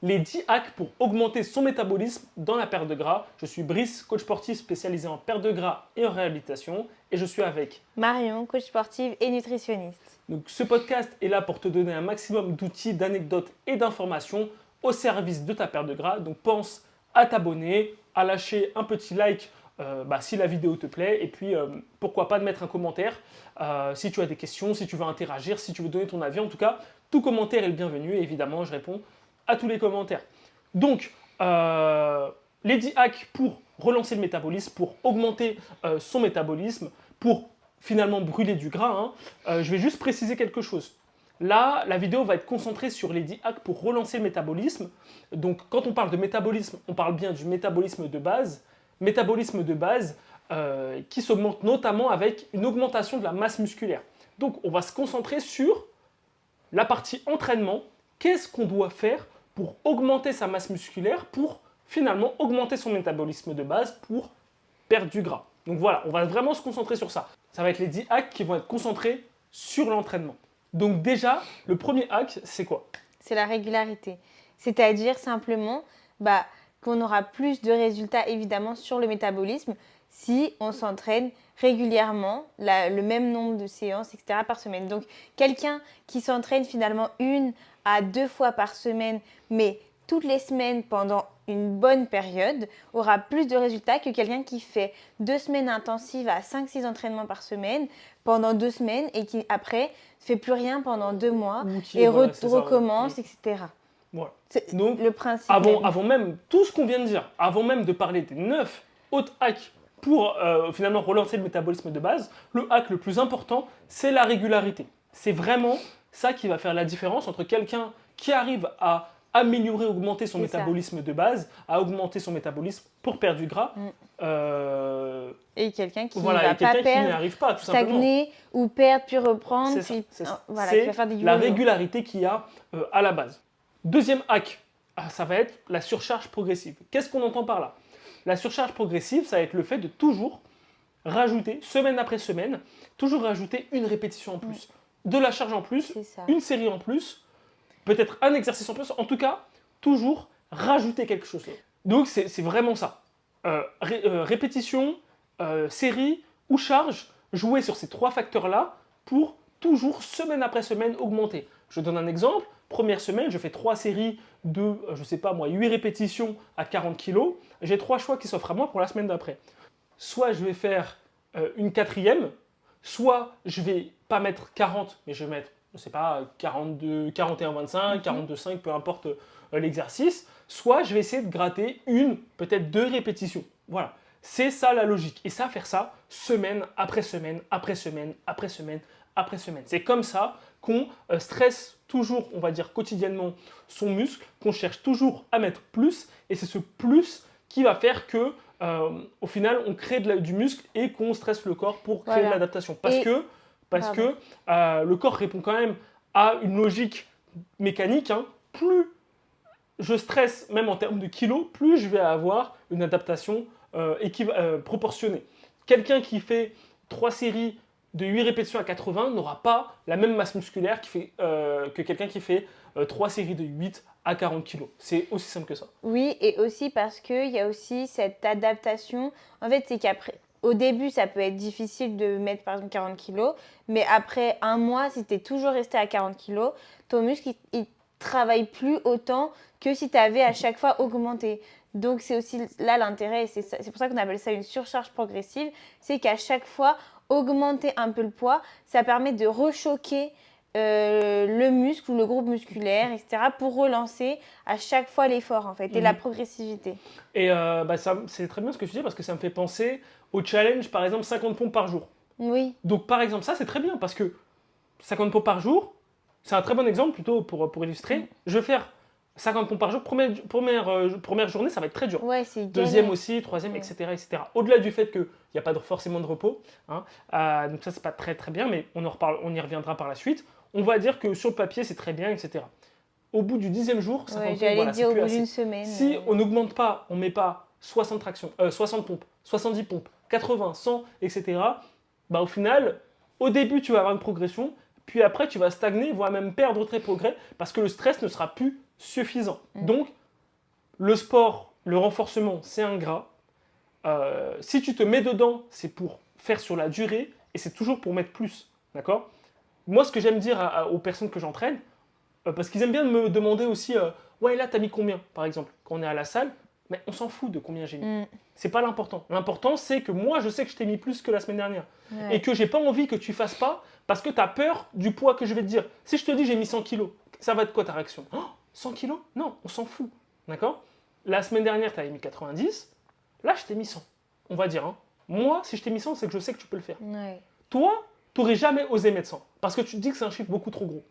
les 10 hacks pour augmenter son métabolisme dans la perte de gras. Je suis Brice, coach sportif spécialisé en perte de gras et en réhabilitation. Et je suis avec Marion, coach sportive et nutritionniste. Donc, ce podcast est là pour te donner un maximum d'outils, d'anecdotes et d'informations au service de ta perte de gras. Donc pense à t'abonner, à lâcher un petit like si la vidéo te plaît. Et puis pourquoi pas de mettre un commentaire si tu as des questions, si tu veux interagir, si tu veux donner ton avis. En tout cas, tout commentaire est le bienvenu. Et évidemment, je réponds à tous les commentaires. Donc, les 10 hacks pour relancer le métabolisme, pour augmenter son métabolisme, pour finalement brûler du gras. Je vais juste préciser quelque chose. Là, la vidéo va être concentrée sur les 10 hacks pour relancer le métabolisme. Donc, quand on parle de métabolisme, on parle bien du métabolisme de base. Métabolisme de base qui s'augmente notamment avec une augmentation de la masse musculaire. Donc, on va se concentrer sur la partie entraînement. Qu'est-ce qu'on doit faire pour augmenter sa masse musculaire, pour finalement augmenter son métabolisme de base, pour perdre du gras. Donc voilà, on va vraiment se concentrer sur ça. Ça va être les 10 hacks qui vont être concentrés sur l'entraînement. Donc déjà, le premier hack, c'est quoi? C'est la régularité. C'est-à-dire simplement qu'on aura plus de résultats évidemment sur le métabolisme si on s'entraîne régulièrement, le même nombre de séances, etc. par semaine. Donc quelqu'un qui s'entraîne finalement 1 à 2 fois par semaine, mais toutes les semaines pendant une bonne période, aura plus de résultats que quelqu'un qui fait 2 semaines intensives à 5-6 entraînements par semaine pendant 2 semaines et qui après ne fait plus rien pendant 2 mois et recommence, etc. Voilà. C'est donc, le principe. Avant même tout ce qu'on vient de dire, avant même de parler des 9 autres hacks pour finalement relancer le métabolisme de base, le hack le plus important, c'est la régularité. C'est vraiment ça qui va faire la différence entre quelqu'un qui arrive à améliorer, augmenter son métabolisme de base, à augmenter son métabolisme pour perdre du gras. Et quelqu'un qui n'y arrive pas, tout stagner ou perdre, puis reprendre. C'est la régularité qu'il y a à la base. Deuxième hack, ça va être la surcharge progressive. Qu'est-ce qu'on entend par là? La surcharge progressive, ça va être le fait de toujours rajouter, semaine après semaine, toujours rajouter une répétition en plus, de la charge en plus, une série en plus, peut-être un exercice en plus, en tout cas, toujours rajouter quelque chose. Donc c'est vraiment ça. Répétition, série ou charge, jouer sur ces 3 facteurs-là pour toujours, semaine après semaine, augmenter. Je donne un exemple. Première semaine, je fais 3 séries de, 8 répétitions à 40 kg. J'ai 3 choix qui s'offrent à moi pour la semaine d'après. Soit je vais faire une 4e, soit je vais pas mettre 40, mais je vais mettre, 42, 41, 25, 42, 5, peu importe l'exercice. Soit je vais essayer de gratter peut-être 2 répétitions. Voilà. C'est ça la logique. Et ça, faire ça semaine après semaine, après semaine, après semaine, après semaine. C'est comme ça qu'on stresse toujours, on va dire quotidiennement, son muscle, qu'on cherche toujours à mettre plus. Et c'est ce plus qui va faire que, au final, on crée du muscle et qu'on stresse le corps pour créer de l'adaptation. Parce que le corps répond quand même à une logique mécanique. Plus je stresse, même en termes de kilos, plus je vais avoir une adaptation proportionnée. Quelqu'un qui fait 3 séries de 8 répétitions à 80 n'aura pas la même masse musculaire que quelqu'un qui fait 3 séries de 8 à 40 kg. C'est aussi simple que ça. Oui, et aussi parce qu'il y a aussi cette adaptation. En fait, c'est qu'après, au début, ça peut être difficile de mettre par exemple 40 kg, mais après un mois, si tu es toujours resté à 40 kg, ton muscle, il travaille plus autant que si tu avais à chaque fois augmenté. Donc, c'est aussi là l'intérêt, c'est pour ça qu'on appelle ça une surcharge progressive, c'est qu'à chaque fois, augmenter un peu le poids, ça permet de rechoquer le muscle ou le groupe musculaire, etc., pour relancer à chaque fois l'effort, en fait, et la progressivité. Et c'est très bien ce que tu dis, parce que ça me fait penser au challenge, par exemple, 50 pompes par jour. Oui. Donc, par exemple, ça, c'est très bien, parce que 50 pompes par jour, c'est un très bon exemple, plutôt pour illustrer. Je vais faire 50 pompes par jour. Première journée, ça va être très dur. Ouais, Deuxième aussi, troisième, etc., etc. Au-delà du fait qu'il n'y a pas forcément de repos, donc ça, c'est pas très très bien, mais on y reviendra par la suite. On va dire que sur le papier, c'est très bien, etc. Au bout du 10e jour, 50 pompes, j'allais dire au bout d'une semaine. Si on n'augmente pas, on ne met pas 60 tractions, 60 pompes, 70 pompes, 80, 100, etc., au final, au début, tu vas avoir une progression, puis après, tu vas stagner, voire même perdre tes progrès, parce que le stress ne sera plus suffisant. Donc, le sport, le renforcement, c'est ingrat. Si tu te mets dedans, c'est pour faire sur la durée et c'est toujours pour mettre plus. D'accord? Moi, ce que j'aime dire aux personnes que j'entraîne, parce qu'ils aiment bien me demander aussi, ouais, là, t'as mis combien, par exemple, quand on est à la salle, mais on s'en fout de combien j'ai mis. C'est pas l'important. L'important, c'est que moi, je sais que je t'ai mis plus que la semaine dernière. Ouais. Et que j'ai pas envie que tu fasses pas parce que tu as peur du poids que je vais te dire. Si je te dis j'ai mis 100 kilos, ça va être quoi ta réaction? 100 kilos? Non, on s'en fout. D'accord? La semaine dernière, tu avais mis 90. Là, je t'ai mis 100. On va dire. Hein. Moi, si je t'ai mis 100, c'est que je sais que tu peux le faire. Ouais. Toi, tu n'aurais jamais osé mettre 100 parce que tu te dis que c'est un chiffre beaucoup trop gros.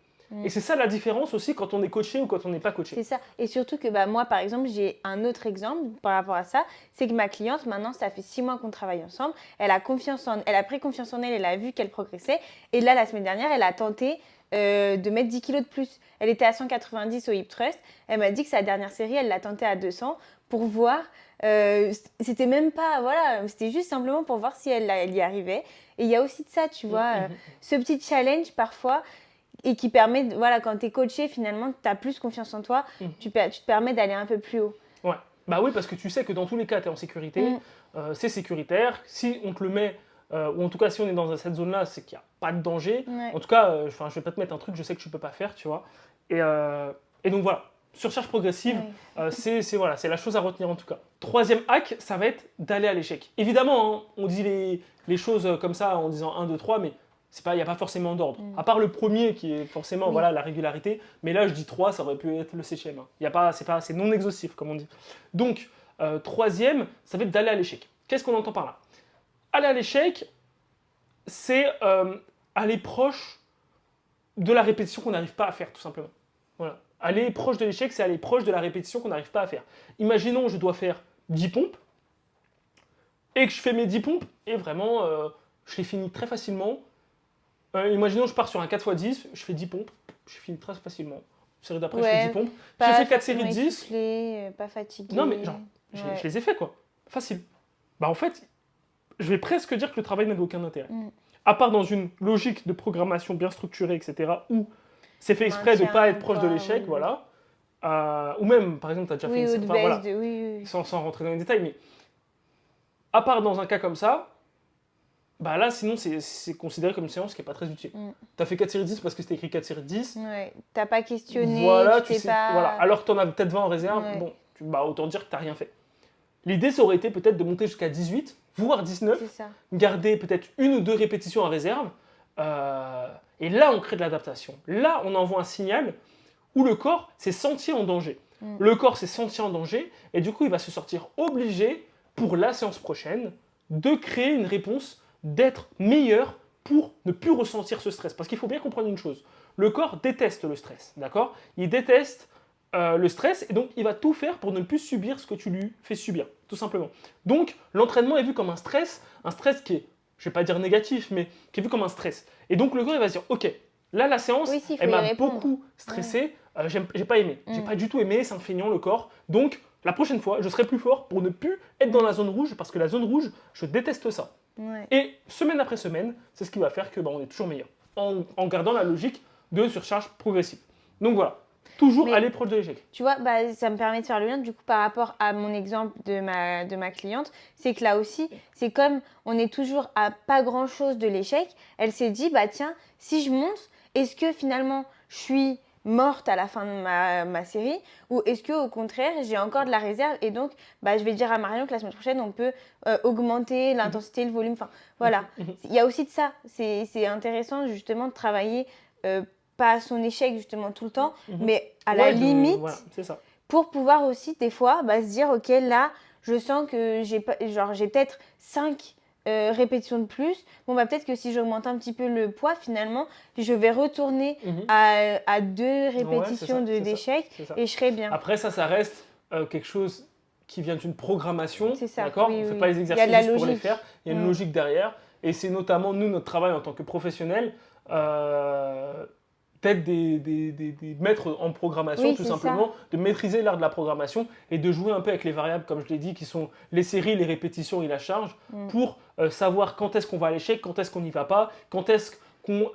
Et c'est ça la différence aussi quand on est coaché ou quand on n'est pas coaché. C'est ça. Et surtout que moi, par exemple, j'ai un autre exemple par rapport à ça. C'est que ma cliente, maintenant, ça fait 6 mois qu'on travaille ensemble. Elle a pris confiance en elle, elle a vu qu'elle progressait. Et là, la semaine dernière, elle a tenté de mettre 10 kilos de plus. Elle était à 190 au hip thrust. Elle m'a dit que sa dernière série, elle l'a tenté à 200 pour voir. C'était même pas, voilà, c'était juste simplement pour voir si elle y arrivait. Et il y a aussi de ça, tu vois, ce petit challenge parfois. Et qui permet, voilà, quand tu es coaché, finalement, tu as plus confiance en toi, tu te permets d'aller un peu plus haut. Ouais, bah oui, parce que tu sais que dans tous les cas, tu es en sécurité, c'est sécuritaire. Si on te le met, ou en tout cas, si on est dans cette zone-là, c'est qu'il n'y a pas de danger. Ouais. En tout cas, je vais pas te mettre un truc, je sais que tu peux pas faire, tu vois. Et donc voilà, surcharge progressive, c'est la chose à retenir en tout cas. Troisième hack, ça va être d'aller à l'échec. Évidemment, hein, on dit les choses comme ça en disant 1, 2, 3, mais il n'y a pas forcément d'ordre. À part le premier qui est forcément voilà, la régularité, mais là je dis 3, ça aurait pu être le septième. Hein. C'est non exhaustif comme on dit. Donc, troisième, ça va être d'aller à l'échec. Qu'est-ce qu'on entend par là? Aller à l'échec, c'est aller proche de la répétition qu'on n'arrive pas à faire, tout simplement. Voilà. Aller proche de l'échec, c'est aller proche de la répétition qu'on n'arrive pas à faire. Imaginons, je dois faire 10 pompes, et que je fais mes 10 pompes, et vraiment, je les finis très facilement. Imaginons, je pars sur un 4x10, je fais 10 pompes, je finis très facilement. Série d'après, je fais 10 pompes. J'ai fait 4 séries de 10. Essoufflé, pas fatigué. Non, mais genre, je les ai fait, quoi. Facile. Bah, en fait, je vais presque dire que le travail n'a aucun intérêt. À part dans une logique de programmation bien structurée, etc., où c'est fait exprès de ne pas être proche de l'échec, voilà. Ou même, par exemple, tu as déjà fait une série. Voilà. Sans rentrer dans les détails, mais à part dans un cas comme ça, bah là, sinon, c'est considéré comme une séance qui n'est pas très utile. Tu as fait 4 séries 10 parce que c'était écrit 4 séries 10. Ouais, tu n'as pas questionné, voilà, tu sais pas... Voilà. Alors que tu en as peut-être 20 en réserve, bon, autant dire que tu n'as rien fait. L'idée, ça aurait été peut-être de monter jusqu'à 18, voire 19, garder peut-être 1 ou 2 répétitions en réserve, et là, on crée de l'adaptation. Là, on envoie un signal où le corps s'est senti en danger. Le corps s'est senti en danger, et du coup, il va se sortir obligé, pour la séance prochaine, de créer une réponse d'être meilleur pour ne plus ressentir ce stress. Parce qu'il faut bien comprendre une chose, le corps déteste le stress, d'accord? Il déteste le stress, et donc il va tout faire pour ne plus subir ce que tu lui fais subir, tout simplement. Donc l'entraînement est vu comme un stress qui est, je ne vais pas dire négatif, mais qui est vu comme un stress. Et donc le corps il va se dire, ok, là la séance, elle m'a beaucoup stressé, j'ai pas aimé, j'ai pas du tout aimé, c'est un feignant le corps, donc la prochaine fois, je serai plus fort pour ne plus être dans la zone rouge, parce que la zone rouge, je déteste ça. Et semaine après semaine, c'est ce qui va faire que on est toujours meilleur, en gardant la logique de surcharge progressive. Donc voilà, toujours aller proche de l'échec. Tu vois, ça me permet de faire le lien du coup par rapport à mon exemple de ma cliente, c'est que là aussi, c'est comme on est toujours à pas grand-chose de l'échec, elle s'est dit, tiens, si je monte, est-ce que finalement je suis morte à la fin de ma série, ou est-ce qu'au contraire j'ai encore de la réserve, et donc je vais dire à Marion que la semaine prochaine on peut augmenter l'intensité, le volume, enfin voilà. Il y a aussi de ça, c'est intéressant justement de travailler pas à son échec justement tout le temps, mais à la limite, voilà, c'est ça. Pour pouvoir aussi des fois se dire ok, là je sens que j'ai peut-être 5 répétitions de plus, peut-être que si j'augmente un petit peu le poids, finalement, je vais retourner à 2 répétitions d'échecs et je serai bien. Après, ça reste quelque chose qui vient d'une programmation, ça, d'accord? On ne fait pas les exercices juste pour les faire, il y a une logique derrière, et c'est notamment nous, notre travail en tant que professionnels, peut-être des mettre en programmation, tout simplement, de maîtriser l'art de la programmation et de jouer un peu avec les variables, comme je l'ai dit, qui sont les séries, les répétitions et la charge, pour savoir quand est-ce qu'on va à l'échec, quand est-ce qu'on n'y va pas, quand est-ce qu'on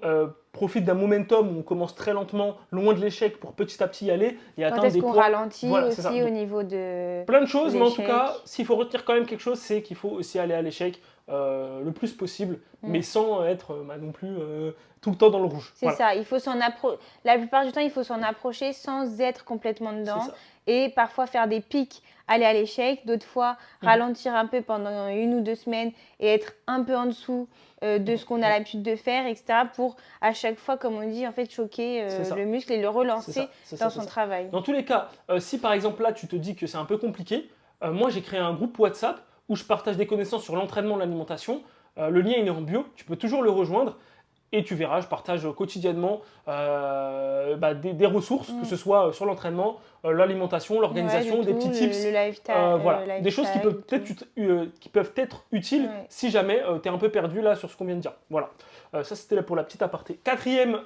profite d'un momentum où on commence très lentement, loin de l'échec, pour petit à petit y aller et Quand atteindre est-ce des qu'on points. ralentit Voilà, c'est ça. aussi au Donc, niveau de plein de choses, mais en tout l'échec? cas, s'il faut retenir quand même quelque chose, c'est qu'il faut aussi aller à l'échec le plus possible, mais sans être non plus tout le temps dans le rouge. C'est Voilà, ça, il faut la plupart du temps, il faut s'en approcher sans être complètement c'est dedans ça. et parfois faire des pics, aller à l'échec, d'autres fois Mhm. ralentir un peu pendant 1 ou 2 semaines et être un peu en dessous de ce qu'on a l'habitude de faire, etc. pour à chaque fois, comme on dit, en fait, choquer C'est ça. le muscle et le C'est relancer ça, c'est dans ça, c'est son ça. travail. Dans tous les cas, si par exemple là tu te dis que c'est un peu compliqué, moi j'ai créé un groupe WhatsApp où je partage des connaissances sur l'entraînement, l'alimentation. Le lien il est en bio, tu peux toujours le rejoindre. Et tu verras, je partage quotidiennement des ressources, que Mm. ce soit sur l'entraînement, l'alimentation, Ouais, de l'organisation, des tout, petits tips. le lifestyle, Voilà, des choses qui peuvent tout. être utiles Ouais. si jamais tu es un peu perdu là sur ce qu'on vient de dire. Voilà. Ça c'était là pour la petite aparté. Quatrième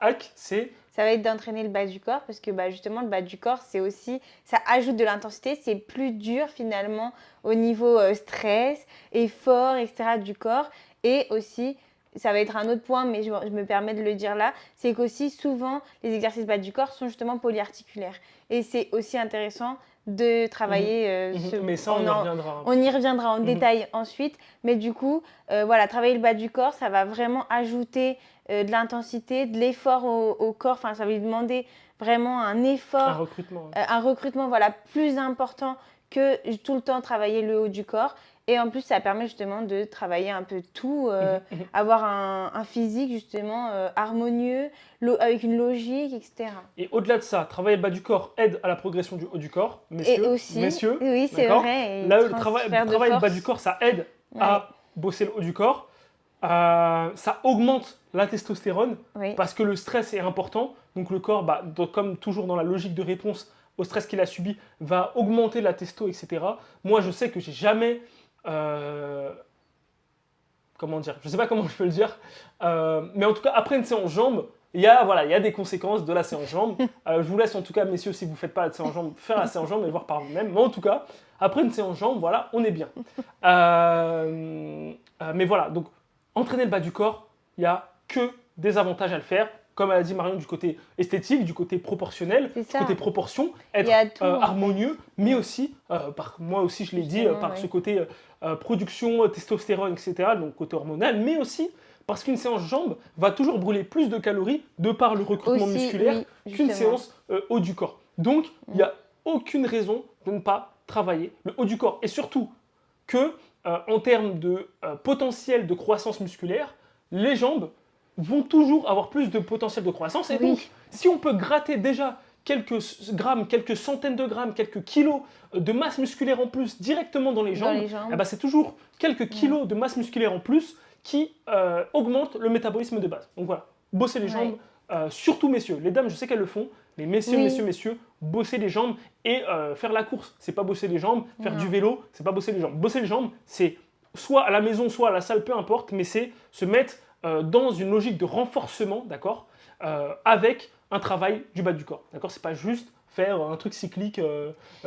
hack, c'est Ça va être d'entraîner le bas du corps parce que justement le bas du corps c'est aussi, ça ajoute de l'intensité, c'est plus dur finalement au niveau stress, effort, etc. du corps. Et aussi, ça va être un autre point, mais je me permets de le dire là, c'est qu'aussi souvent les exercices bas du corps sont justement polyarticulaires. Et c'est aussi intéressant de Mhm, travailler mais ça on y reviendra. on y reviendra en Mhm. détail ensuite, mais du coup, voilà, travailler le bas du corps, ça va vraiment ajouter de l'intensité, de l'effort au corps. Enfin, ça va lui demander vraiment un Un effort, recrutement. un recrutement voilà, plus important que tout le temps travailler le haut du corps. Et en plus, ça permet justement de travailler un peu tout, Mhm, mhm. avoir un physique justement harmonieux, avec une logique, etc. Et au-delà de ça, travailler le bas du corps aide à la progression du haut du corps, Et messieurs, aussi, messieurs, oui, c'est d'accord. vrai, et Là, transfert de travailler le bas du force. corps, ça aide Ouais, à bosser le haut du corps. Ça augmente la testostérone oui. parce que le stress est important. Donc le corps, comme toujours dans la logique de réponse au stress qu'il a subi, va augmenter la testo, etc. Moi, je sais que j'ai jamais... euh, comment dire? Je sais pas comment je peux le dire. Mais en tout cas, après une séance jambes, il y a des conséquences de la séance jambes. Je vous laisse en tout cas, messieurs, si vous ne faites pas la séance jambes, faire la séance jambes et voir par vous-même. Mais en tout cas, après une séance jambes, voilà, on est bien. Mais voilà, donc entraîner le bas du corps, il n'y a que des avantages à le faire. Comme elle a dit Marion, du côté esthétique, du côté proportionnel, C'est du ça. côté proportion, Il y être a tout en harmonieux, fait. mais aussi, moi aussi je l'ai dit, Justement, par oui. ce côté production, testostérone, etc., donc côté hormonal, mais aussi parce qu'une séance jambes va toujours brûler plus de calories de par le recrutement Aussi, musculaire oui, qu'une justement. séance haut du corps. Donc, il n'y a aucune raison de ne pas travailler le haut du corps. Et surtout que, en termes de potentiel de croissance musculaire, les jambes vont toujours avoir plus de potentiel de croissance. Et donc, Oui, si on peut gratter déjà quelques grammes, quelques centaines de grammes, quelques kilos de masse musculaire en plus directement dans les dans jambes, les jambes. c'est toujours quelques kilos de masse musculaire en plus qui augmentent le métabolisme de base. Donc voilà, bosser les jambes, Ouais. surtout messieurs. Les dames, je sais qu'elles le font, mais messieurs, Oui. messieurs, messieurs, bosser les jambes et faire la course, c'est pas bosser les jambes. Faire Non. du vélo, c'est pas bosser les jambes. Bosser les jambes, c'est soit à la maison, soit à la salle, peu importe, mais c'est se mettre dans une logique de renforcement, d'accord, avec un travail du bas du corps, d'accord. C'est pas juste faire un truc cyclique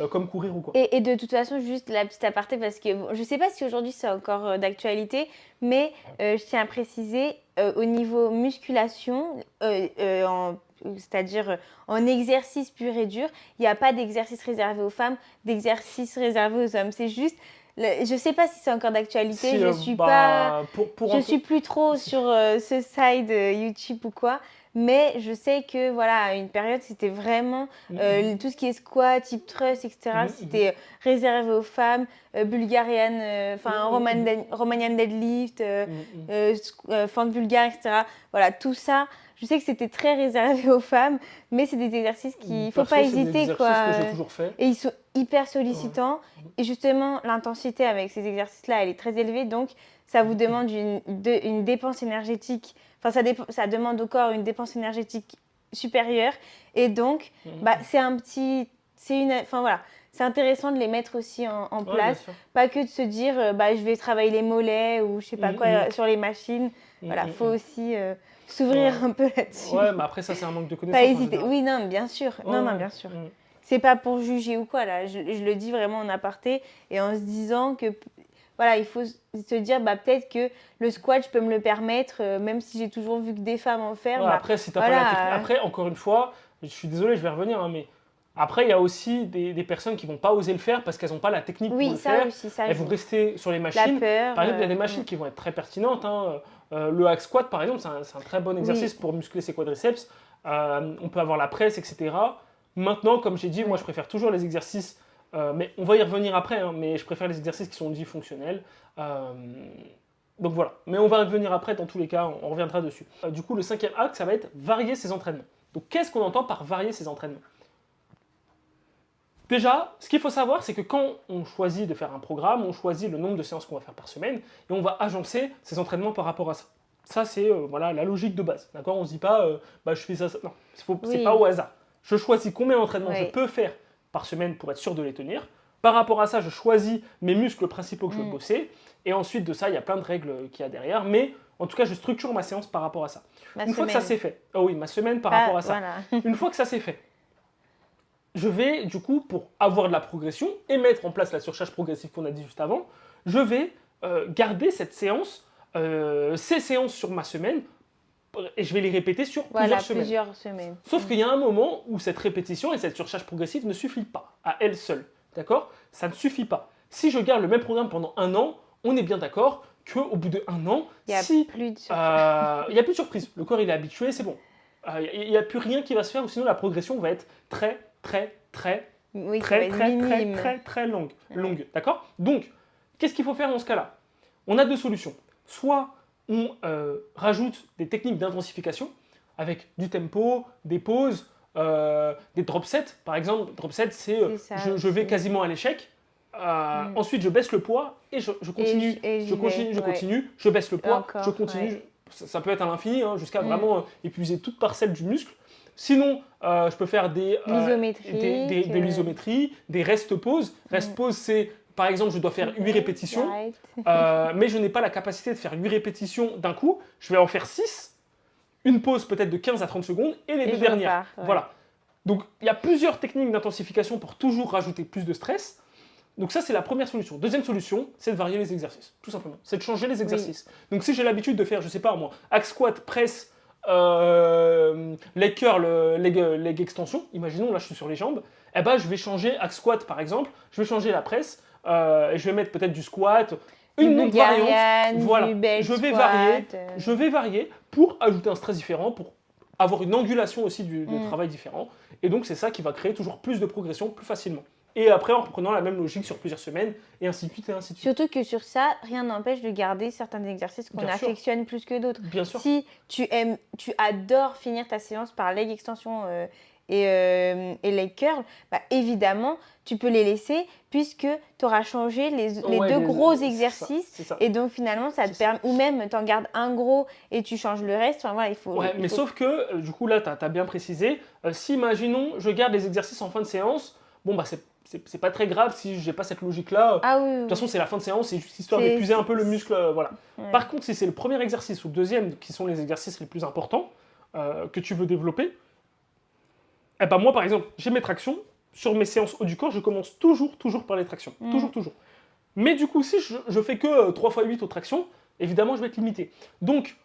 comme courir ou quoi. Et de toute façon, juste la petite aparté, parce que bon, je ne sais pas si aujourd'hui c'est encore d'actualité, mais je tiens à préciser, au niveau musculation, c'est-à-dire en exercice pur et dur, il n'y a pas d'exercice réservé aux femmes, d'exercice réservé aux hommes. C'est juste, je ne sais pas si c'est encore d'actualité, Si, je suis pas, pour je un suis peu... plus trop sur ce side YouTube ou quoi. Mais je sais que voilà, à une période, c'était vraiment tout ce qui est squat, hip thrust, etc. C'était réservé aux femmes, Bulgarian, enfin Romanian deadlift, fente bulgare, etc. Voilà, tout ça. Je sais que c'était très réservé aux femmes, mais c'est des exercices qu'il ne faut Perso, pas c'est des hésiter, exercices quoi. que j'ai toujours fait. Et ils sont hyper Ouais. sollicitants. Et justement, l'intensité avec ces exercices-là, elle est très élevée. Donc, ça vous demande une dépense énergétique. Enfin, ça demande au corps une dépense énergétique supérieure. Et donc, enfin voilà, c'est intéressant de les mettre aussi en Ouais, bien place. sûr. Pas que de se dire, je vais travailler les mollets ou je sais pas quoi sur les machines. Voilà, faut aussi s'ouvrir Ouais. un peu là-dessus. Ouais, mais après ça c'est un manque de Pas connaissances en hésiter. général. Oui, non, bien sûr. Ouais, Non, non, ouais. bien sûr. C'est pas pour juger ou quoi, là. Je le dis vraiment en aparté et en se disant que voilà, il faut se dire, bah, peut-être que le squat, je peux me le permettre, même si j'ai toujours vu que des femmes en faire. Ouais, Bah, après, si t'as pas la voilà, technique. Après, encore une fois, je suis désolé, je vais revenir, hein, mais après, il y a aussi des personnes qui vont pas oser le faire parce qu'elles n'ont pas la technique pour oui, le ça faire. aussi, ça Elles vont joue. rester sur les La machines. peur. Par exemple, il y a des machines qui vont être très pertinentes, hein. Le hack squat, par exemple, c'est un très bon exercice pour muscler ses quadriceps. On peut avoir la presse, etc. Maintenant, comme j'ai dit, moi, je préfère toujours les exercices, mais on va y revenir après, hein, mais je préfère les exercices qui sont dits fonctionnels. Donc voilà, mais on va revenir après, dans tous les cas, on reviendra dessus. Du coup, le cinquième axe, ça va être varier ses entraînements. Donc qu'est-ce qu'on entend par varier ses entraînements? Déjà, ce qu'il faut savoir, c'est que quand on choisit de faire un programme, on choisit le nombre de séances qu'on va faire par semaine et on va agencer ses entraînements par rapport à ça. Ça, c'est voilà, la logique de base. D'accord? On ne se dit pas, bah, je fais ça. Non, c'est pas au hasard. Je choisis combien d'entraînements je peux faire par semaine pour être sûr de les tenir. Par rapport à ça, je choisis mes muscles principaux que je veux bosser. Et ensuite de ça, il y a plein de règles qu'il y a derrière. Mais en tout cas, je structure ma séance par rapport à ça. Une fois que ça c'est fait, ah oui, ma semaine par rapport à ça. Voilà. Une fois que ça c'est fait, je vais, du coup, pour avoir de la progression et mettre en place la surcharge progressive qu'on a dit juste avant, je vais garder cette séance, ces séances sur ma semaine, et je vais les répéter sur plusieurs semaines. Sauf qu'il y a un moment où cette répétition et cette surcharge progressive ne suffit pas à elle seule. D'accord? Ça ne suffit pas. Si je garde le même programme pendant un an, on est bien d'accord qu'au bout de un an, il n'y a plus de surprise. Le corps il est habitué, c'est bon. Il n'y a plus rien qui va se faire, ou sinon la progression va être très longue. D'accord? Donc, qu'est-ce qu'il faut faire dans ce cas-là? On a deux solutions. Soit on rajoute des techniques d'intensification avec du tempo, des pauses, des drop sets. Par exemple, drop set, c'est je vais quasiment à l'échec. Ensuite, je baisse le poids et je continue, je baisse le poids, je continue. Ça peut être à l'infini, hein, jusqu'à vraiment épuiser toute parcelle du muscle. Sinon, je peux faire des l'isométrie, des rest pauses. Rest pause, c'est, par exemple, je dois faire 8 répétitions, mais je n'ai pas la capacité de faire 8 répétitions d'un coup. Je vais en faire 6, une pause peut-être de 15 à 30 secondes, et les deux dernières. Voilà. Donc, il y a plusieurs techniques d'intensification pour toujours rajouter plus de stress. Donc ça, c'est la première solution. Deuxième solution, c'est de varier les exercices, tout simplement. C'est de changer les exercices. Donc si j'ai l'habitude de faire, je sais pas moi, hack squat, presse, leg curl, leg extension, imaginons, là je suis sur les jambes, eh ben, je vais changer hack squat par exemple, je vais changer la presse, et je vais mettre peut-être du squat, une autre variante, voilà, je vais varier pour ajouter un stress différent, pour avoir une angulation aussi du travail différent, et donc c'est ça qui va créer toujours plus de progression plus facilement. Et après, en reprenant la même logique sur plusieurs semaines, et ainsi de suite, et ainsi de suite. Surtout que sur ça, rien n'empêche de garder certains exercices qu'on affectionne plus que d'autres. Bien sûr. Si tu adores finir ta séance par leg extension et leg curl, bah, évidemment, tu peux les laisser puisque tu auras changé les deux gros exercices. C'est ça. Et donc, finalement, ça te permet, ou même, tu en gardes un gros et tu changes le reste. Enfin, voilà, sauf que, du coup, là, tu as bien précisé, si, imaginons, je garde les exercices en fin de séance, bon, bah, c'est pas très grave si j'ai pas cette logique-là. De toute façon, c'est la fin de séance, c'est juste histoire d'épuiser un peu le muscle. Voilà. Ouais. Par contre, si c'est le premier exercice ou le deuxième, qui sont les exercices les plus importants que tu veux développer, eh ben moi, par exemple, j'ai mes tractions. Sur mes séances haut du corps, je commence toujours par les tractions. Toujours. Mais du coup, si je fais que 3 x 8 aux tractions, évidemment, je vais être limité. Donc,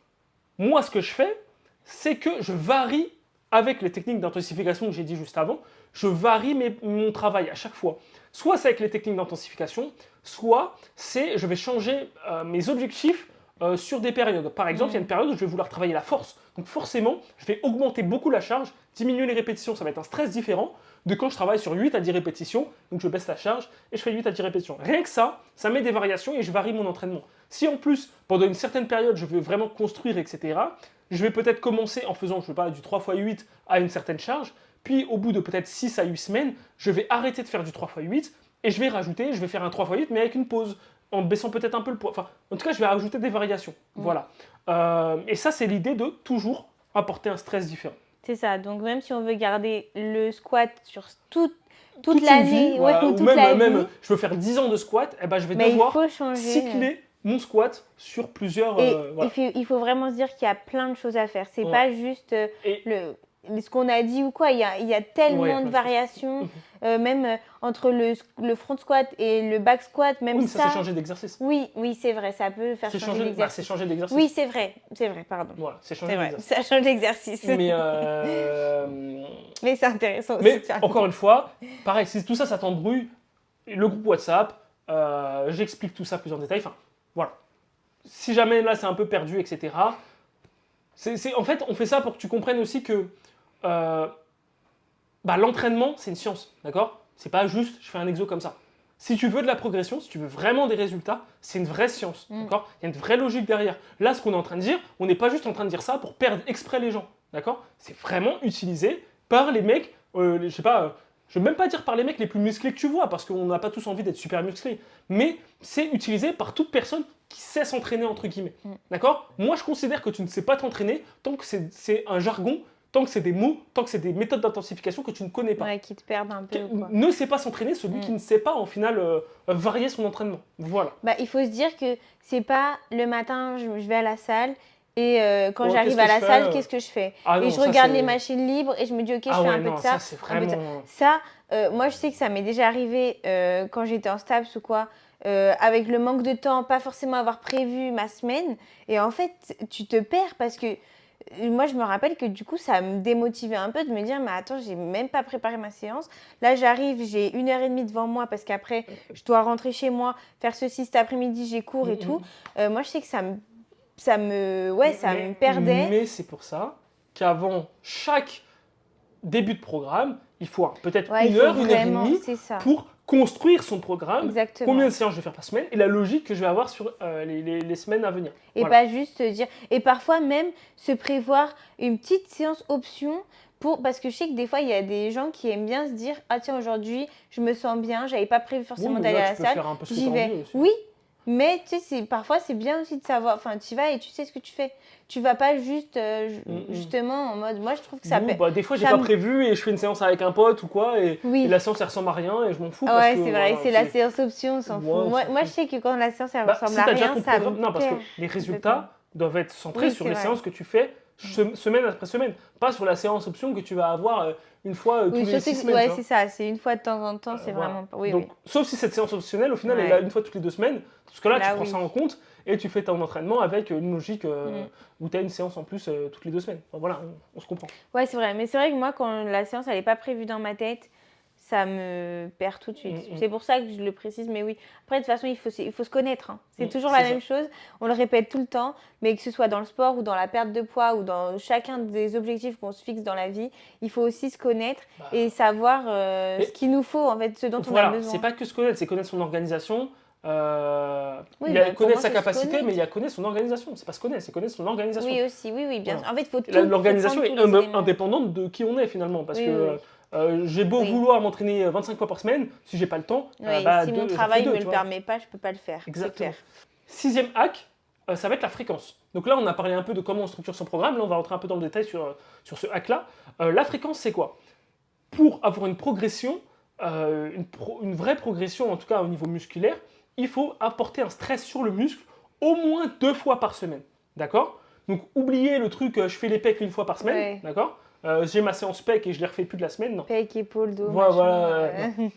moi, ce que je fais, c'est que je varie avec les techniques d'intensification que j'ai dit juste avant, je varie mon travail à chaque fois. Soit c'est avec les techniques d'intensification, soit c'est je vais changer mes objectifs sur des périodes. Par exemple, il y a une période où je vais vouloir travailler la force. Donc forcément, je vais augmenter beaucoup la charge, diminuer les répétitions, ça va être un stress différent de quand je travaille sur 8 à 10 répétitions, donc je baisse la charge et je fais 8 à 10 répétitions. Rien que ça met des variations et je varie mon entraînement. Si en plus, pendant une certaine période, je veux vraiment construire, etc., je vais peut-être commencer en faisant, je sais pas, du 3 x 8 à une certaine charge, puis au bout de peut-être 6 à 8 semaines, je vais arrêter de faire du 3 x 8 et je vais faire un 3 x 8 mais avec une pause, en baissant peut-être un peu le poids. Enfin, en tout cas, je vais rajouter des variations. Voilà. Et ça, c'est l'idée de toujours apporter un stress différent. C'est ça. Donc, même si on veut garder le squat sur toute l'année, même je veux faire 10 ans de squat, eh ben, je vais devoir cycler mon squat sur plusieurs... il faut vraiment se dire qu'il y a plein de choses à faire. C'est pas juste ce qu'on a dit ou quoi, il y a tellement Ouais, de plein de choses. variations, même entre le front squat et le back squat, même Oui, mais ça, ça. c'est changer d'exercice. Oui, c'est vrai, ça peut faire C'est changer changer, l'exercice. c'est changer d'exercice. Oui, c'est vrai, pardon. Voilà, c'est C'est changer vrai, d'exercice. ça change l'exercice. Mais, Mais c'est intéressant aussi mais de faire encore une fois, pareil, si tout ça, ça t'embrouille, le groupe WhatsApp, j'explique tout ça plus en détail. Enfin, voilà. Si jamais là, c'est un peu perdu, etc. En fait, on fait ça pour que tu comprennes aussi que l'entraînement, c'est une science, d'accord? C'est pas juste, je fais un exo comme ça. Si tu veux de la progression, si tu veux vraiment des résultats, c'est une vraie science, d'accord? Il y a une vraie logique derrière. Là, ce qu'on est en train de dire, on n'est pas juste en train de dire ça pour perdre exprès les gens, d'accord? C'est vraiment utilisé par les mecs, je sais pas, je vais même pas dire par les mecs les plus musclés que tu vois, parce qu'on n'a pas tous envie d'être super musclés, mais c'est utilisé par toute personne qui sait s'entraîner, entre guillemets, d'accord? Moi, je considère que tu ne sais pas t'entraîner tant que c'est un jargon, tant que c'est des mots, tant que c'est des méthodes d'intensification que tu ne connais pas. Ouais, qui te perdent un peu, quoi. Ne sait pas s'entraîner celui qui ne sait pas, en final, varier son entraînement. Voilà. Bah, il faut se dire que c'est pas le matin, je vais à la salle et quand Ouais, j'arrive qu'est-ce à que la je salle, fais qu'est-ce que je fais? Ah Et non, je ça, regarde c'est- les machines libres et je me dis, ok, je Ah fais ouais, un peu non, de ça. ça, c'est un peu de ça. vraiment... Ça, moi, je sais que ça m'est déjà arrivé quand j'étais en STAPS ou quoi, avec le manque de temps, pas forcément avoir prévu ma semaine. Et en fait, tu te perds parce que moi, je me rappelle que du coup, ça me démotivait un peu de me dire, mais attends, j'ai même pas préparé ma séance. Là, j'arrive, j'ai 1h30 devant moi parce qu'après, je dois rentrer chez moi, faire ceci cet après-midi, j'ai cours et tout. Moi, je sais que ça me perdait. Mais c'est pour ça qu'avant chaque début de programme, il faut peut-être Ouais, il une faut heure et vraiment, demie c'est ça. pour construire son programme, Exactement. combien de séances je vais faire par semaine et la logique que je vais avoir sur les semaines à venir. Et Voilà. pas juste se dire. Et parfois même se prévoir une petite séance option parce que je sais que des fois il y a des gens qui aiment bien se dire ah tiens aujourd'hui je me sens bien, j'avais pas prévu forcément Oui, mais d'aller là, à tu la peux salle, faire un peu ce que j'y t'as vais. envie aussi. Oui, mais tu sais parfois c'est bien aussi de savoir. Enfin tu y vas et tu sais ce que tu fais. Tu vas pas juste justement en mode. Moi je trouve que ça Bon, des fois, j'ai ça pas me- prévu et je fais une séance avec un pote ou quoi, et Oui. la séance, elle ressemble à rien et je m'en fous. Ah parce ouais, que, c'est vrai, voilà, c'est la séance option, on s'en Ouais, fout. on s'en Moi, je fout. sais que quand la séance elle ressemble Si à t'as déjà rien, ton ça me programme, non, parce que perd. les Complètement. résultats doivent être centrés Oui, sur c'est les vrai. séances que tu fais semaine après semaine, pas sur la séance option que tu vas avoir une fois tous Oui, les surtout 6 que semaines. tu vois. c'est ça, c'est une fois de temps en temps, c'est Voilà. vraiment pas. Oui, Donc, oui. sauf si cette séance optionnelle, au final, elle est Ouais. là une fois toutes les 2 semaines, parce que là, tu Là, prends oui. ça en compte et tu fais ton entraînement avec une logique Mm. où tu as une séance en plus toutes les 2 semaines. Enfin, voilà, on se comprend. Ouais, c'est vrai. Mais c'est vrai que moi, quand la séance, elle n'est pas prévue dans ma tête, ça me perd tout de suite. C'est pour ça que je le précise, mais oui. Après, de toute façon, il faut se connaître. Hein. C'est toujours la même chose. On le répète tout le temps, mais que ce soit dans le sport ou dans la perte de poids ou dans chacun des objectifs qu'on se fixe dans la vie, il faut aussi se connaître et savoir ce qu'il nous faut, en fait, ce dont on a besoin. C'est pas que se connaître, c'est connaître son organisation. Oui, il y a pour connaître moi, sa c'est se capacité, connaître. mais il y a connaître son organisation. C'est pas se connaître, c'est connaître son organisation. Oui, aussi, oui, bien sûr. En fait, il faut tout. L'organisation faut est prendre tous les éléments. indépendante de qui on est finalement. Parce Oui, que j'ai beau Oui. vouloir m'entraîner 25 fois par semaine, si j'ai pas le temps, Oui, bah, si j'en mon fais travail deux, ne tu le vois. permet pas, je peux pas le faire. C'est Exactement. clair. 6e hack, ça va être la fréquence. Donc là, on a parlé un peu de comment on structure son programme. Là, on va rentrer un peu dans le détail sur ce hack-là. La fréquence, c'est quoi? Pour avoir une progression, une vraie progression, en tout cas au niveau musculaire, il faut apporter un stress sur le muscle au moins 2 fois par semaine. D'accord? Donc, oubliez le truc, je fais les pecs une fois par semaine. Ouais. D'accord? J'ai ma séance pec et je les refais plus de la semaine. Non. Pec, épaule, dos, Voilà, machin.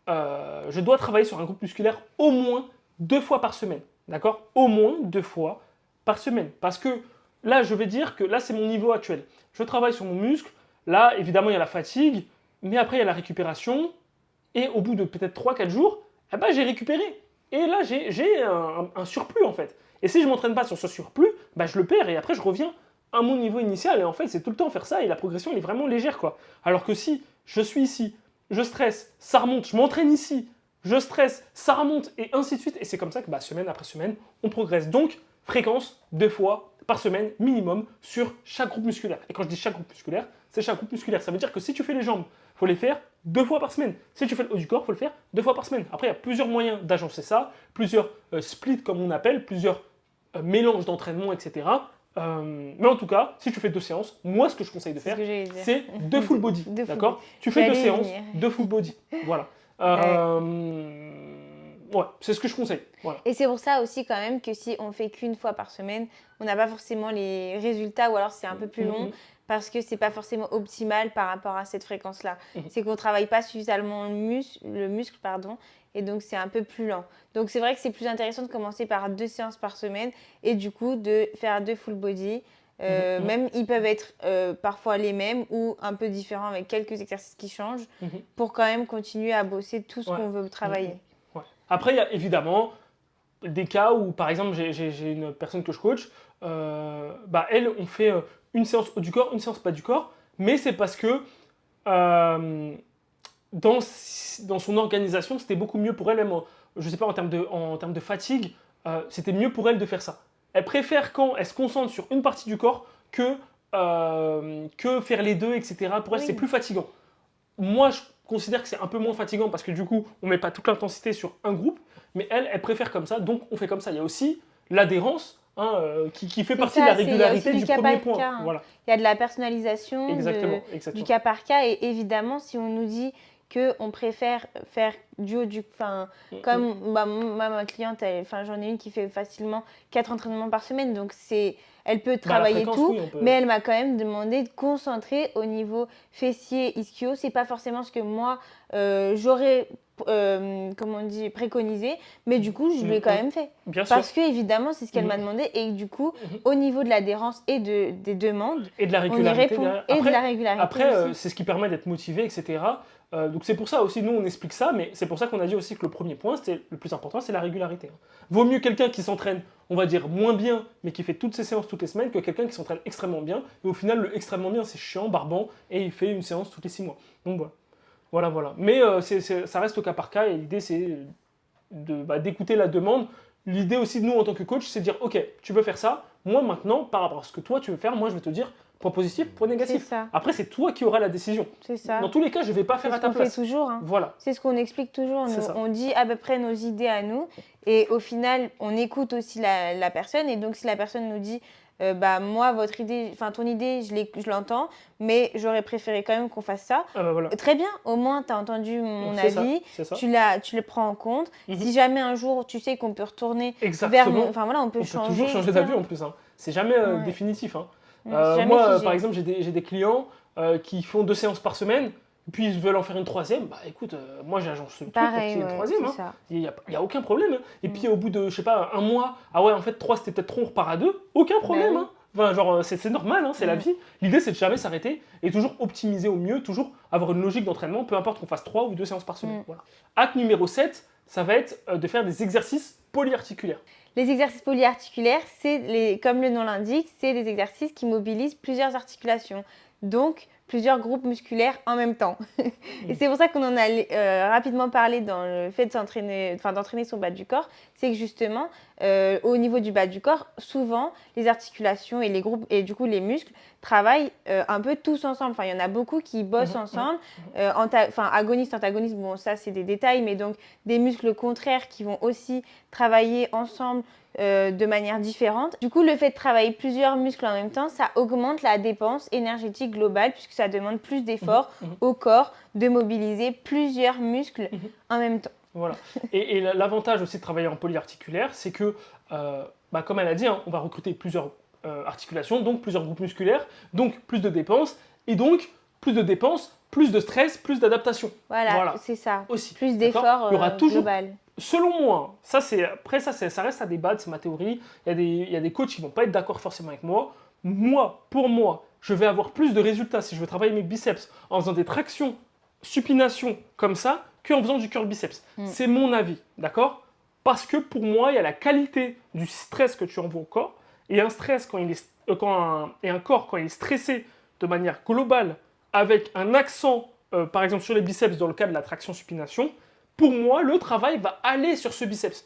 je dois travailler sur un groupe musculaire au moins 2 fois par semaine. D'accord? Au moins 2 fois par semaine. Parce que là, je vais dire que là, c'est mon niveau actuel. Je travaille sur mon muscle. Là, évidemment, il y a la fatigue. Mais après, il y a la récupération. Et au bout de peut-être 3-4 jours, eh ben, j'ai récupéré. Et là, j'ai un surplus, en fait. Et si je ne m'entraîne pas sur ce surplus, bah, je le perds. Et après, je reviens à mon niveau initial. Et en fait, c'est tout le temps faire ça. Et la progression, elle est vraiment légère, quoi. Alors que si je suis ici, je stresse, ça remonte, je m'entraîne ici, je stresse, ça remonte, et ainsi de suite. Et c'est comme ça que semaine après semaine, on progresse. Donc, fréquence 2 fois par semaine minimum sur chaque groupe musculaire. Et quand je dis chaque groupe musculaire, c'est chaque groupe musculaire. Ça veut dire que si tu fais les jambes, il faut les faire 2 fois par semaine. Si tu fais le haut du corps, il faut le faire 2 fois par semaine. Après, il y a plusieurs moyens d'agencer ça, plusieurs splits comme on appelle, plusieurs mélanges d'entraînement, etc. Mais en tout cas, si tu fais 2 séances, moi ce que je conseille de faire, c'est 2 full body. D'accord? Tu fais 2 séances, 2 full body. Voilà. Ouais, c'est ce que je conseille. Voilà. Et c'est pour ça aussi quand même que si on fait qu'une fois par semaine, on n'a pas forcément les résultats ou alors c'est un peu plus long parce que c'est pas forcément optimal par rapport à cette fréquence-là. C'est qu'on travaille pas suffisamment le muscle, pardon, et donc c'est un peu plus lent. Donc c'est vrai que c'est plus intéressant de commencer par 2 séances par semaine et du coup de faire 2 full body. Même ils peuvent être parfois les mêmes ou un peu différents avec quelques exercices qui changent pour quand même continuer à bosser tout ce qu'on veut travailler. Ouais. Après, il y a évidemment des cas où, par exemple, j'ai une personne que je coach, elle, on fait une séance haut du corps, une séance bas du corps, mais c'est parce que dans son organisation, c'était beaucoup mieux pour elle, même, je ne sais pas, en termes de fatigue, c'était mieux pour elle de faire ça. Elle préfère quand elle se concentre sur une partie du corps que faire les deux, etc. Pour elle, c'est plus fatigant. Moi, je considère que c'est un peu moins fatigant parce que du coup, on ne met pas toute l'intensité sur un groupe, mais elle préfère comme ça, donc on fait comme ça. Il y a aussi l'adhérence qui fait partie de la régularité du premier point. Cas, hein. Voilà. Il y a de la personnalisation exactement. Du cas par cas, et évidemment, si on nous dit qu'on préfère faire du haut du... Comme ma cliente, j'en ai une qui fait facilement 4 entraînements par semaine, donc elle peut travailler tout, mais elle m'a quand même demandé de concentrer au niveau fessier, ischio. C'est pas forcément ce que moi, j'aurais préconisé, mais du coup, je l'ai quand même fait. Parce que, évidemment, c'est ce qu'elle m'a demandé, et du coup, au niveau de l'adhérence et des demandes, et de la régularité, on y répond. Et de la régularité après, c'est ce qui permet d'être motivé, etc. Donc c'est pour ça aussi, nous on explique ça, mais c'est pour ça qu'on a dit aussi que le premier point, c'était le plus important, c'est la régularité. Vaut mieux quelqu'un qui s'entraîne, on va dire, moins bien, mais qui fait toutes ses séances toutes les semaines, que quelqu'un qui s'entraîne extrêmement bien, et au final, le extrêmement bien, c'est chiant, barbant, et il fait une séance toutes les 6 mois. Donc voilà. Mais ça reste au cas par cas, et l'idée c'est d'écouter la demande. L'idée aussi de nous en tant que coach, c'est de dire, ok, tu veux faire ça, moi maintenant, par rapport à ce que toi tu veux faire, moi je vais te dire, point positif, point négatif. Après, c'est toi qui auras la décision. C'est ça. Dans tous les cas, je ne vais pas faire à ta place. C'est ce qu'on fait toujours. Hein. Voilà. C'est ce qu'on explique toujours. On dit à peu près nos idées à nous. Et au final, on écoute aussi la personne. Et donc, si la personne nous dit, moi, ton idée, je l'entends, mais j'aurais préféré quand même qu'on fasse ça. Voilà. Très bien. Au moins, tu as entendu mon avis. Ça. Tu le prends en compte. Si jamais un jour, tu sais qu'on peut retourner vers... on peut changer. On peut toujours changer d'avis en plus. Hein. C'est jamais définitif. Hein. Moi, par exemple, j'ai des clients qui font 2 séances par semaine, puis ils veulent en faire une troisième. Écoute, moi j'agence le truc pour qu'il y ait une troisième. Il n'y a aucun problème. Hein. Et puis au bout de, je sais pas, un mois, en fait 3 c'était peut-être trop, on repart à 2, aucun problème. Hein. C'est normal, hein, c'est la vie. L'idée c'est de jamais s'arrêter et toujours optimiser au mieux, toujours avoir une logique d'entraînement, peu importe qu'on fasse 3 ou 2 séances par semaine. Voilà. Acte numéro 7, ça va être de faire des exercices polyarticulaires. Les exercices polyarticulaires, comme le nom l'indique, c'est des exercices qui mobilisent plusieurs articulations, donc plusieurs groupes musculaires en même temps. Et c'est pour ça qu'on en a rapidement parlé dans le fait d'entraîner son bas du corps, c'est que justement, au niveau du bas du corps, souvent, les articulations et les groupes, et du coup les muscles, travaillent un peu tous ensemble. Il y en a beaucoup qui bossent ensemble. Agoniste, antagoniste, bon ça c'est des détails, mais donc des muscles contraires qui vont aussi travailler ensemble de manière différente. Du coup, le fait de travailler plusieurs muscles en même temps, ça augmente la dépense énergétique globale puisque ça demande plus d'efforts au corps de mobiliser plusieurs muscles en même temps. Voilà. Et l'avantage aussi de travailler en polyarticulaire, c'est que, comme elle a dit, on va recruter plusieurs articulations, donc plusieurs groupes musculaires, donc plus de dépenses, et donc plus de dépenses, plus de stress, plus d'adaptation. Voilà. C'est ça. Aussi. Plus d'efforts il y aura toujours, global. Selon moi, ça reste à débattre, c'est ma théorie. Il y a des coachs qui ne vont pas être d'accord forcément avec moi. Pour moi, je vais avoir plus de résultats si je veux travailler mes biceps en faisant des tractions, supinations comme ça, qu'en faisant du curl biceps. C'est mon avis, d'accord? Parce que pour moi, il y a la qualité du stress que tu envoies au corps, et un stress un corps quand il est stressé de manière globale, avec un accent, par exemple sur les biceps dans le cas de la traction supination. Pour moi, le travail va aller sur ce biceps,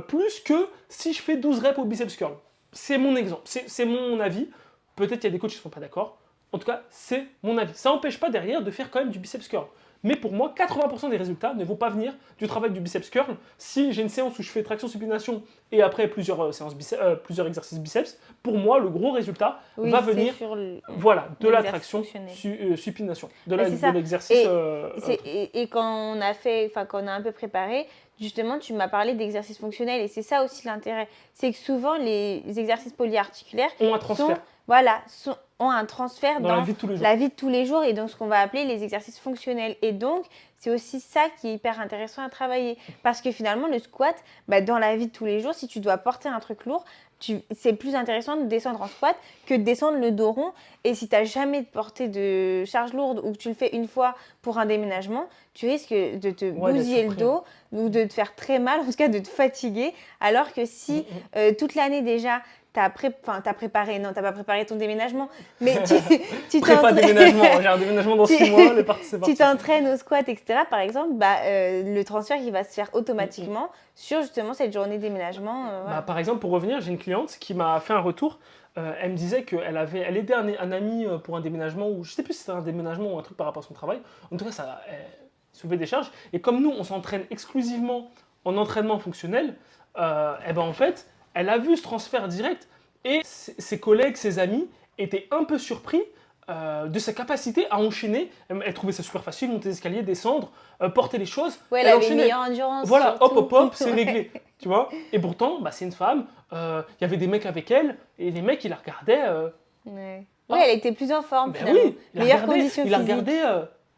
plus que si je fais 12 reps au biceps curl. C'est mon exemple, c'est mon avis. Peut-être qu'il y a des coachs qui ne sont pas d'accord. En tout cas, c'est mon avis. Ça n'empêche pas derrière de faire quand même du biceps curl. Mais pour moi, 80% des résultats ne vont pas venir du travail du biceps curl. Si j'ai une séance où je fais traction supination et après plusieurs exercices biceps, pour moi, le gros résultat Oui, va c'est venir sur voilà, de la l'exercice traction fonctionnel. supination, Mais c'est de ça. l'exercice. Et quand on a fait, enfin quand on a un peu préparé, justement, tu m'as parlé d'exercices fonctionnels et c'est ça aussi l'intérêt. C'est que souvent les exercices polyarticulaires ont un transfert ont un transfert dans la dans vie de tous les jours. la vie de tous les jours et donc ce qu'on va appeler les exercices fonctionnels. Et donc, c'est aussi ça qui est hyper intéressant à travailler. Parce que finalement, le squat, dans la vie de tous les jours, si tu dois porter un truc lourd, c'est plus intéressant de descendre en squat que de descendre le dos rond. Et si tu n'as jamais porté de charge lourde ou que tu le fais une fois pour un déménagement, tu risques de te bousiller le dos ou de te faire très mal, en tout cas de te fatiguer. Alors que si toute l'année déjà, t'as préparé, non, t'as pas préparé ton déménagement, mais tu Prépa déménagement, j'ai un déménagement dans 6 mois, c'est parti. Tu t'entraînes au squat, etc. Par exemple, le transfert il va se faire automatiquement sur justement cette journée déménagement. Voilà. Par exemple, pour revenir, j'ai une cliente qui m'a fait un retour. Elle me disait elle aidait un ami pour un déménagement, ou je sais plus si c'était un déménagement ou un truc par rapport à son travail. En tout cas, elle soulevait des charges. Et comme nous, on s'entraîne exclusivement en entraînement fonctionnel, en fait, elle a vu ce transfert direct et ses collègues, ses amis étaient un peu surpris de sa capacité à enchaîner. Elle trouvait ça super facile, monter les escaliers, descendre, porter les choses. Ouais, elle avait une meilleure endurance. Voilà, surtout. hop, c'est réglé. Tu vois. Et pourtant, c'est une femme, il y avait des mecs avec elle, et les mecs, ils la regardaient. Oui, elle était plus en forme, finalement. Oui, meilleures conditions physiques. Il la regardait,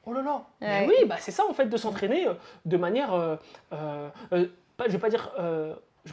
oh là là. Ouais. Mais oui, c'est ça, en fait, de s'entraîner de manière, je vais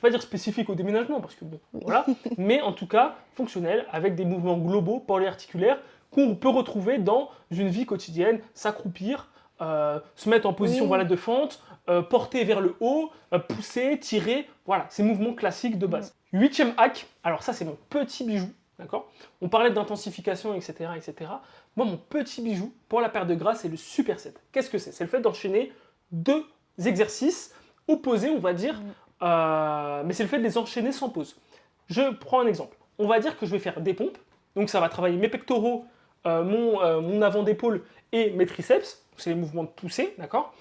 pas dire spécifique au déménagement, parce que bon, voilà, mais en tout cas fonctionnel, avec des mouvements globaux, polyarticulaires, qu'on peut retrouver dans une vie quotidienne, s'accroupir, se mettre en position de fente, porter vers le haut, pousser, tirer, voilà, ces mouvements classiques de base. 8e hack, alors ça c'est mon petit bijou, d'accord ? On parlait d'intensification, etc., etc. Moi, mon petit bijou pour la perte de gras, c'est le superset. Qu'est-ce que c'est ? C'est le fait d'enchaîner 2 exercices opposés, on va dire, mais c'est le fait de les enchaîner sans pause. Je prends un exemple. On va dire que je vais faire des pompes, donc ça va travailler mes pectoraux, mon avant d'épaule et mes triceps, c'est les mouvements de poussée, d'accord ?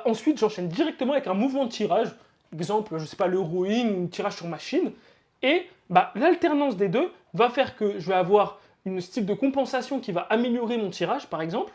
Ensuite, j'enchaîne directement avec un mouvement de tirage, exemple, je sais pas, le rowing ou le tirage sur machine, et l'alternance des deux va faire que je vais avoir une style de compensation qui va améliorer mon tirage, par exemple,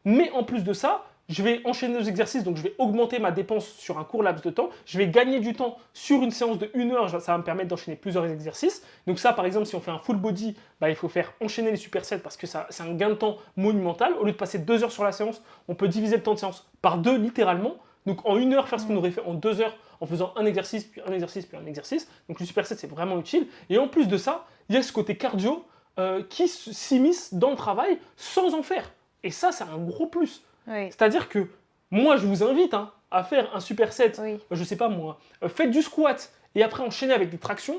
mais en plus de ça, je vais enchaîner les exercices, donc je vais augmenter ma dépense sur un court laps de temps, je vais gagner du temps sur une séance de 1 heure, ça va me permettre d'enchaîner plusieurs exercices. Donc ça, par exemple, si on fait un full body, il faut faire enchaîner les supersets parce que c'est un gain de temps monumental. Au lieu de passer 2 heures sur la séance, on peut diviser le temps de séance par 2 littéralement. Donc en 1 heure, faire ce qu'on aurait fait en 2 heures en faisant un exercice, puis un exercice, puis un exercice. Donc le superset, c'est vraiment utile. Et en plus de ça, il y a ce côté cardio qui s'immisce dans le travail sans en faire. Et ça, c'est un gros plus. Oui. C'est-à-dire que moi, je vous invite à faire un superset. Oui. Je sais pas moi, faites du squat et après enchaîner avec des tractions.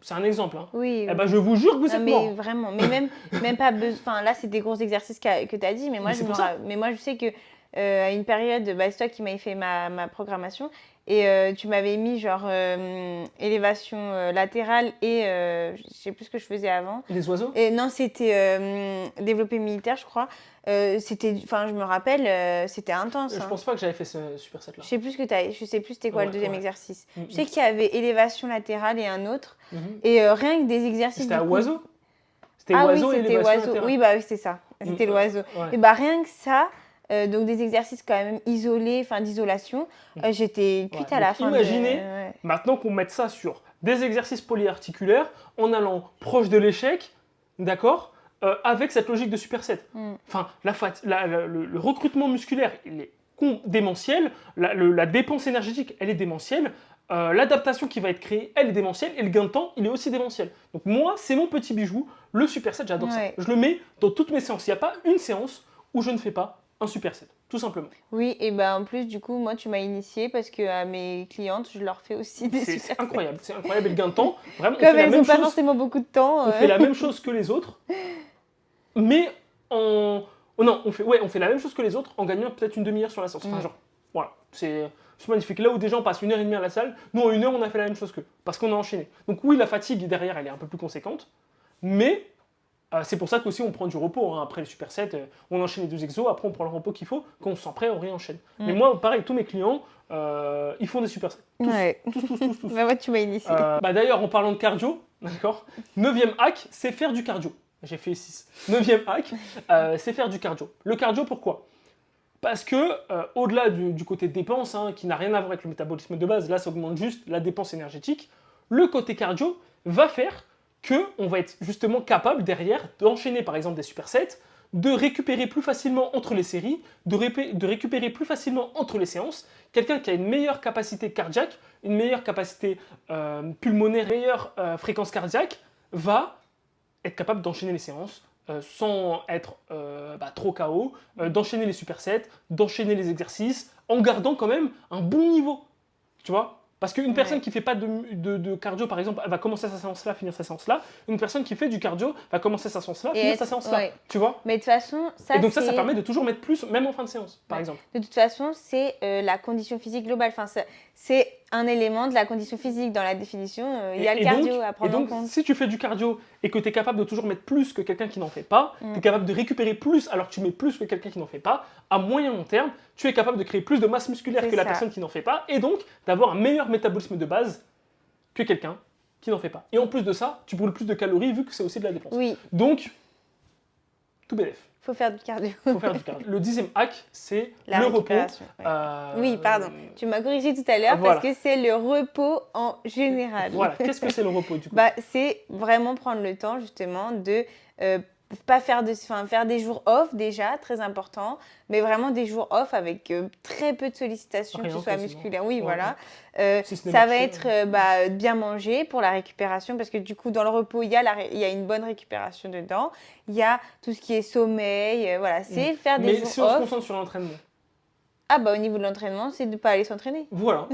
C'est un exemple. Oui. Je vous jure que vous êtes mort. Mais vraiment, mais même pas besoin. Enfin, là, c'est des gros exercices que tu as dit, mais moi, je sais que à une période, c'est toi qui m'avais fait ma programmation et tu m'avais mis genre élévation latérale et je sais plus ce que je faisais avant. Les oiseaux ? Et non, c'était développé militaire, je crois. Je me rappelle, c'était intense. Je pense pas que j'avais fait ce superset là. Je sais plus c'était quoi le deuxième exercice. Mm-hmm. Je sais qu'il y avait élévation latérale et un autre. Et rien que des exercices. C'était à oiseau ? C'était oiseau et élévation latérale. Oui, oui, c'est ça. C'était l'oiseau. Ouais. Et rien que ça, donc des exercices quand même isolés, d'isolation, j'étais cuite à la fin. Imaginez maintenant qu'on mette ça sur des exercices polyarticulaires en allant proche de l'échec, d'accord ? Avec cette logique de superset. Enfin, le recrutement musculaire, il est démentiel, la dépense énergétique, elle est démentielle, l'adaptation qui va être créée, elle est démentielle, et le gain de temps, il est aussi démentiel. Donc moi, c'est mon petit bijou, le superset, j'adore ça. Je le mets dans toutes mes séances. Il n'y a pas une séance où je ne fais pas un superset, tout simplement. Oui, et en plus, du coup, moi, tu m'as initié parce que à mes clientes, je leur fais aussi des supersets. C'est incroyable, et le gain de temps, vraiment, comme elles n'ont pas forcément beaucoup de temps. On fait la même chose que les autres. Mais on fait la même chose que les autres en gagnant peut-être une demi-heure sur la séance. Enfin, voilà, c'est magnifique. Là où des gens passent 1h30 à la salle, nous en 1 heure, on a fait la même chose qu'eux, parce qu'on a enchaîné. Donc oui, la fatigue derrière, elle est un peu plus conséquente, mais C'est pour ça qu'aussi on prend du repos. Hein. Après les supersets, on enchaîne les 2 exos, après on prend le repos qu'il faut. Quand on se sent prêt, on réenchaîne. Mais moi, pareil, tous mes clients, ils font des supersets. Tous, Ouais. tous. Bah, moi, tu m'as initié. D'ailleurs, en parlant de cardio, d'accord, 9e hack, c'est faire du cardio. J'ai fait 6. 9e hack, c'est faire du cardio. Le cardio, pourquoi? Parce que, au-delà du côté dépense, hein, qui n'a rien à voir avec le métabolisme de base, là ça augmente juste la dépense énergétique, le côté cardio va faire qu'on va être justement capable derrière d'enchaîner par exemple des supersets, de récupérer plus facilement entre les séries, de récupérer plus facilement entre les séances. Quelqu'un qui a une meilleure capacité cardiaque, une meilleure capacité pulmonaire, une meilleure fréquence cardiaque, va être capable d'enchaîner les séances sans être trop KO, d'enchaîner les supersets, d'enchaîner les exercices, en gardant quand même un bon niveau. Tu vois? Parce qu'une personne qui ne fait pas de cardio, par exemple, elle va commencer sa séance là, finir sa séance là. Une personne qui fait du cardio va commencer sa séance là, finir sa séance là. Tu vois? Mais de toute façon, et donc ça permet de toujours mettre plus, même en fin de séance, par exemple. De toute façon, c'est la condition physique globale. Enfin, c'est un élément de la condition physique. Dans la définition, il y a le cardio à prendre en compte. Si tu fais du cardio et que tu es capable de toujours mettre plus que quelqu'un qui n'en fait pas, tu es capable de récupérer plus alors que tu mets plus que quelqu'un qui n'en fait pas, à moyen long terme, tu es capable de créer plus de masse musculaire que la personne qui n'en fait pas et donc d'avoir un meilleur métabolisme de base que quelqu'un qui n'en fait pas. Et en plus de ça, tu brûles plus de calories vu que c'est aussi de la dépense. Oui. Donc, tout bénef. Faut faire du cardio. Faut faire du cardio. Le 10e hack, c'est le repos. Oui, pardon. Tu m'as corrigé tout à l'heure parce que c'est le repos en général. Voilà. Qu'est-ce que c'est le repos du coup? C'est vraiment prendre le temps justement de pas faire faire des jours off déjà, très important, mais vraiment des jours off avec très peu de sollicitations, que ce soit musculaire. Oui, voilà. Ça va être bien manger pour la récupération parce que du coup, dans le repos, il y a une bonne récupération dedans. Il y a tout ce qui est sommeil, voilà, c'est faire des jours off. Mais si on se concentre sur l'entraînement. Au niveau de l'entraînement, c'est de ne pas aller s'entraîner. Voilà.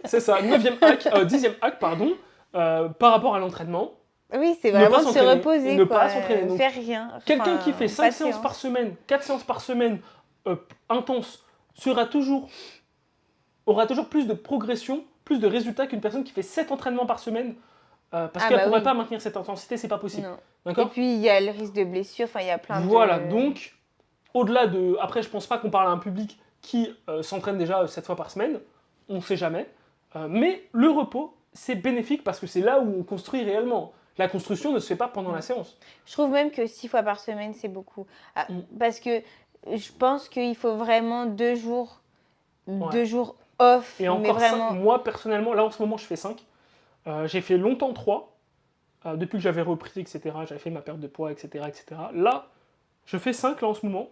C'est ça. 10e hack, pardon, par rapport à l'entraînement. Oui, c'est vraiment se reposer, ne pas s'entraîner. Donc, faire rien. Quelqu'un qui fait 5 séances par semaine, 4 séances par semaine, intenses, aura toujours plus de progression, plus de résultats qu'une personne qui fait 7 entraînements par semaine, parce qu'elle ne pourrait pas maintenir cette intensité, c'est pas possible. Et puis, il y a le risque de blessure, il y a plein de... Voilà, donc, au-delà de... Après, je pense pas qu'on parle à un public qui s'entraîne déjà 7 fois par semaine, on ne sait jamais, mais le repos, c'est bénéfique parce que c'est là où on construit réellement. La construction ne se fait pas pendant la séance. Je trouve même que 6 fois par semaine, c'est beaucoup. Parce que je pense qu'il faut vraiment 2 jours, 2 jours off. Et encore ça, moi, personnellement, là, en ce moment, je fais 5. J'ai fait longtemps 3. Depuis que j'avais repris, etc. J'avais fait ma perte de poids, etc. Là, je fais 5, là, en ce moment.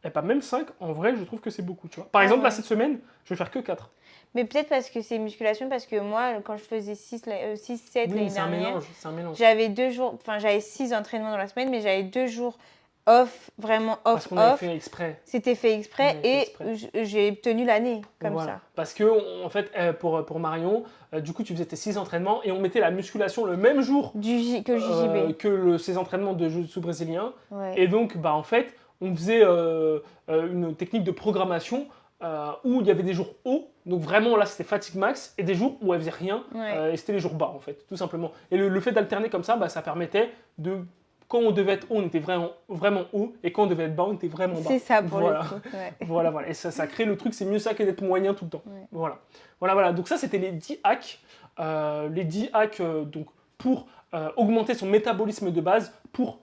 Et pas même 5, en vrai, je trouve que c'est beaucoup, tu vois. Par exemple, là, cette semaine, je vais faire que 4. Mais peut-être parce que c'est musculation, parce que moi, quand je faisais 6-7 l'année dernière, c'est un mélange. J'avais 2 jours, j'avais 6 entraînements dans la semaine, mais j'avais 2 jours off, vraiment off, parce qu'on avait fait exprès. C'était fait exprès et j'ai tenu l'année comme ça. Parce que, en fait, pour Marion, du coup, tu faisais tes 6 entraînements et on mettait la musculation le même jour que le JJB. Que ces entraînements de jiu-jitsu brésilien. Ouais. Et donc, en fait, on faisait une technique de programmation où il y avait des jours hauts, donc vraiment là c'était fatigue max, et des jours où elle faisait rien, et c'était les jours bas en fait, tout simplement. Et le fait d'alterner comme ça, ça permettait de, quand on devait être haut, on était vraiment haut, et quand on devait être bas, on était vraiment bas. C'est ça pour le coup. Voilà. Et ça crée le truc, c'est mieux ça que d'être moyen tout le temps. Ouais. Voilà. Donc ça c'était les 10 hacks, donc, pour augmenter son métabolisme de base, pour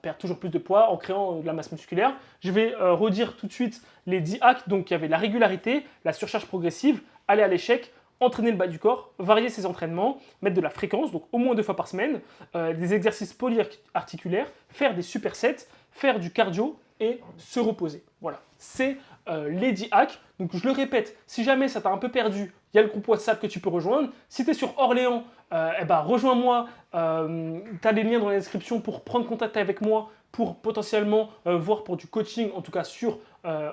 perdre toujours plus de poids en créant de la masse musculaire. Je vais redire tout de suite les 10 hacks. Donc, il y avait la régularité, la surcharge progressive, aller à l'échec, entraîner le bas du corps, varier ses entraînements, mettre de la fréquence, donc au moins 2 fois par semaine, des exercices polyarticulaires, faire des supersets, faire du cardio et se reposer. Voilà, c'est les 10 hacks. Donc, je le répète, si jamais ça t'a un peu perdu, il y a le groupe WhatsApp que tu peux rejoindre. Si tu es sur Orléans, rejoins-moi. Tu as les liens dans la description pour prendre contact avec moi, pour potentiellement voir pour du coaching, en tout cas sur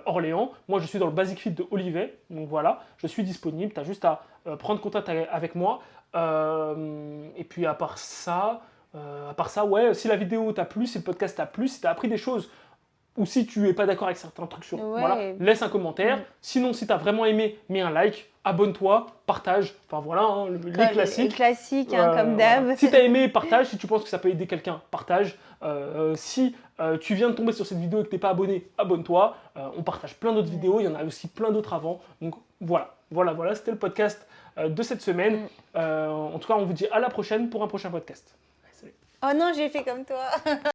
Orléans. Moi, je suis dans le Basic Fit de Olivet. Donc voilà, je suis disponible. Tu as juste à prendre contact avec moi. Et puis à part ça, si la vidéo t'a plu, si le podcast t'a plu, si tu as appris des choses ou si tu n'es pas d'accord avec certains trucs sur. Ouais. Voilà, laisse un commentaire. Sinon, si tu as vraiment aimé, mets un like, abonne-toi, partage. Enfin voilà, hein, les classiques. Les classiques, hein, comme d'hab. Voilà. Si tu as aimé, partage. Si tu penses que ça peut aider quelqu'un, partage. Si tu viens de tomber sur cette vidéo et que tu n'es pas abonné, abonne-toi. On partage plein d'autres vidéos. Il y en a aussi plein d'autres avant. Donc voilà, c'était le podcast de cette semaine. En tout cas, on vous dit à la prochaine pour un prochain podcast. Allez, salut. Oh non, j'ai fait comme toi.